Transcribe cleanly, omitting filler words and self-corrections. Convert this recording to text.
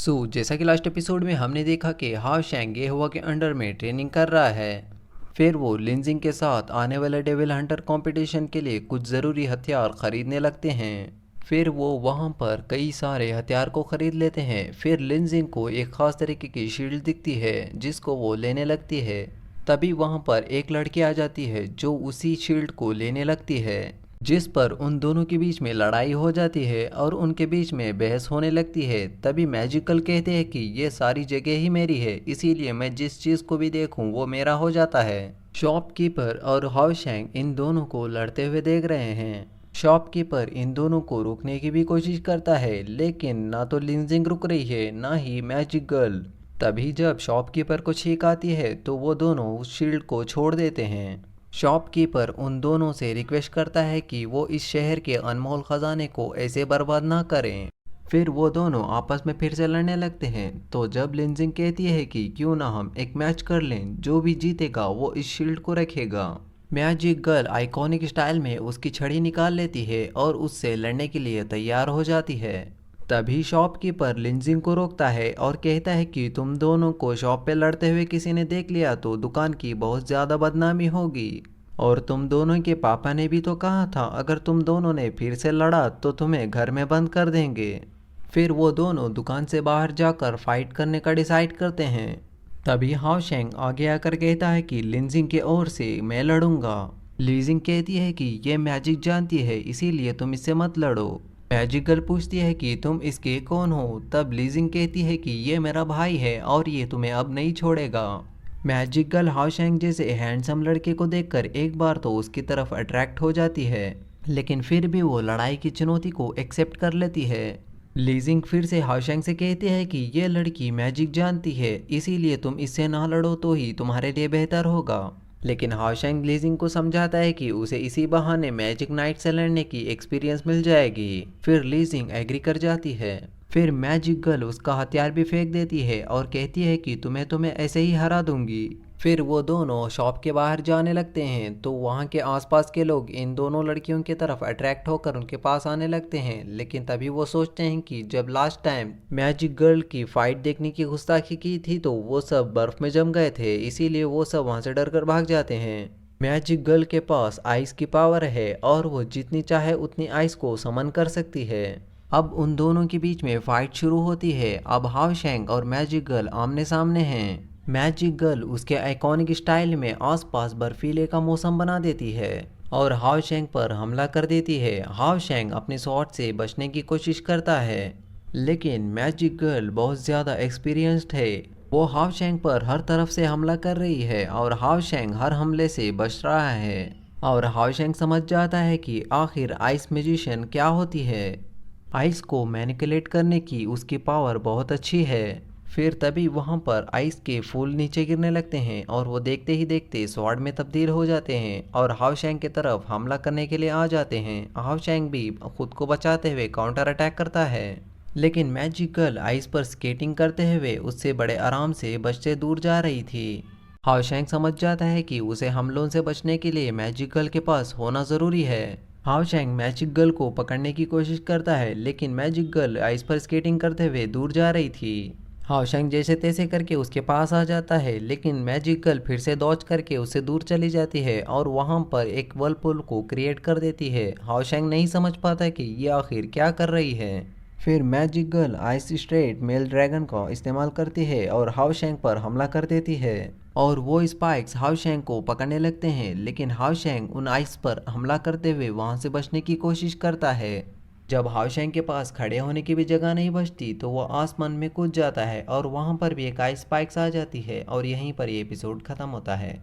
जैसा कि last episode में हमने देखा कि हाओ शैंग ये हुआ के अंडर में ट्रेनिंग कर रहा है। फिर वो लिनजिंग के साथ आने वाले डेविल हंटर कंपटीशन के लिए कुछ ज़रूरी हथियार खरीदने लगते हैं। फिर वो वहाँ पर कई सारे हथियार को ख़रीद लेते हैं। फिर लिनजिंग को एक ख़ास तरीके की शील्ड दिखती है जिसको वो लेने लगती है। तभी वहाँ पर एक लड़की आ जाती है जो उसी शील्ड को लेने लगती है, जिस पर उन दोनों के बीच में लड़ाई हो जाती है और उनके बीच में बहस होने लगती है। तभी मैजिकल कहते हैं कि ये सारी जगह ही मेरी है, इसीलिए मैं जिस चीज़ को भी देखूं वो मेरा हो जाता है। शॉपकीपर और हाओ शैंग इन दोनों को लड़ते हुए देख रहे हैं। शॉपकीपर इन दोनों को रोकने की भी कोशिश करता है, लेकिन ना तो लिनजिंग रुक रही है ना ही मैजिक गर्ल। तभी जब शॉपकीपर को छींक आती है तो वो दोनों उस शील्ड को छोड़ देते हैं। शॉपकीपर उन दोनों से रिक्वेस्ट करता है कि वो इस शहर के अनमोल खजाने को ऐसे बर्बाद ना करें। फिर वो दोनों आपस में फिर से लड़ने लगते हैं। तो जब लिनजिंग कहती है कि क्यों ना हम एक मैच कर लें, जो भी जीतेगा वो इस शील्ड को रखेगा। मैजिक गर्ल आइकॉनिक स्टाइल में उसकी छड़ी निकाल लेती है और उससे लड़ने के लिए तैयार हो जाती है। तभी शॉपकीपर लिनजिंग को रोकता है और कहता है कि तुम दोनों को शॉप पे लड़ते हुए किसी ने देख लिया तो दुकान की बहुत ज़्यादा बदनामी होगी। और तुम दोनों के पापा ने भी तो कहा था अगर तुम दोनों ने फिर से लड़ा तो तुम्हें घर में बंद कर देंगे। फिर वो दोनों दुकान से बाहर जाकर फाइट करने का डिसाइड करते हैं। तभी हाओ शैंग आगे आकर कहता है कि लिनजिंग की ओर से मैं लड़ूंगा। लिनजिंग कहती है कि ये मैजिक जानती है इसीलिए तुम इससे मत लड़ो। मैजिक गर्ल पूछती है कि तुम इसके कौन हो। तब लिनजिंग कहती है कि ये मेरा भाई है और ये तुम्हें अब नहीं छोड़ेगा। मैजिक गर्ल हाओ शैंग जैसे हैंडसम लड़के को देखकर एक बार तो उसकी तरफ अट्रैक्ट हो जाती है, लेकिन फिर भी वो लड़ाई की चुनौती को एक्सेप्ट कर लेती है। लिनजिंग फिर से हाओ शैंग से कहती है कि ये लड़की मैजिक जानती है इसीलिए तुम इससे ना लड़ो तो ही तुम्हारे लिए बेहतर होगा। लेकिन हाओ शैंग लिनजिंग को समझाता है कि उसे इसी बहाने मैजिक नाइट से लड़ने की एक्सपीरियंस मिल जाएगी। फिर लिनजिंग एग्री कर जाती है। फिर मैजिक गर्ल उसका हथियार भी फेंक देती है और कहती है कि तुम्हें ऐसे ही हरा दूंगी। फिर वो दोनों शॉप के बाहर जाने लगते हैं तो वहाँ के आसपास के लोग इन दोनों लड़कियों की तरफ अट्रैक्ट होकर उनके पास आने लगते हैं। लेकिन तभी वो सोचते हैं कि जब लास्ट टाइम मैजिक गर्ल की फाइट देखने की गुस्ताखी की थी तो वो सब बर्फ में जम गए थे, इसीलिए वो सब वहाँ से डर कर भाग जाते हैं। मैजिक गर्ल के पास आइस की पावर है और वो जितनी चाहे उतनी आइस को समन कर सकती है। अब उन दोनों के बीच में फाइट शुरू होती है। अब हाओ शैंग और मैजिक गर्ल आमने सामने हैं। मैजिक गर्ल उसके आइकॉनिक स्टाइल में आसपास बर्फीले का मौसम बना देती है और हाओ शैंग पर हमला कर देती है। हाओ शैंग अपने शॉट से बचने की कोशिश करता है, लेकिन मैजिक गर्ल बहुत ज़्यादा एक्सपीरियंस्ड है। वो हाओ शैंग पर हर तरफ से हमला कर रही है और हाओ शैंग हर हमले से बच रहा है। और हाओ शैंग समझ जाता है कि आखिर आइस मैजिशियन क्या होती है। आइस को मैनिपुलेट करने की उसकी पावर बहुत अच्छी है। फिर तभी वहाँ पर आइस के फूल नीचे गिरने लगते हैं और वो देखते ही देखते स्वॉर्ड में तब्दील हो जाते हैं और हाओ शैंग की तरफ हमला करने के लिए आ जाते हैं। हाओ शैंग भी खुद को बचाते हुए काउंटर अटैक करता है, लेकिन मैजिक गर्ल आइस पर स्केटिंग करते हुए उससे बड़े आराम से बचते दूर जा रही थी। हाओ शैंग समझ जाता है कि उसे हमलों से बचने के लिए मैजिक गर्ल के पास होना ज़रूरी है। हाओ शैंग मैजिक गर्ल को पकड़ने की कोशिश करता है, लेकिन मैजिक गर्ल आइस पर स्केटिंग करते हुए दूर जा रही थी। हाओ शैंग जैसे तैसे करके उसके पास आ जाता है, लेकिन मैजिक गर्ल फिर से दौड़ करके उससे दूर चली जाती है और वहां पर एक वर्लपुल को क्रिएट कर देती है। हाओ शैंग नहीं समझ पाता कि ये आखिर क्या कर रही है। फिर magic girl ice straight male dragon का इस्तेमाल करती है और हाओ शैंग पर हमला कर देती है और वो स्पाइक्स हाओ शैंग को पकड़ने लगते हैं, लेकिन हाओ शैंग उन आइस पर हमला करते हुए वहां से बचने की कोशिश करता है। जब हाओ शैंग के पास खड़े होने की भी जगह नहीं बचती तो वो आसमान में कूद जाता है और वहां पर भी एक आइस स्पाइक्स आ जाती है और यहीं पर ये एपिसोड खत्म होता है।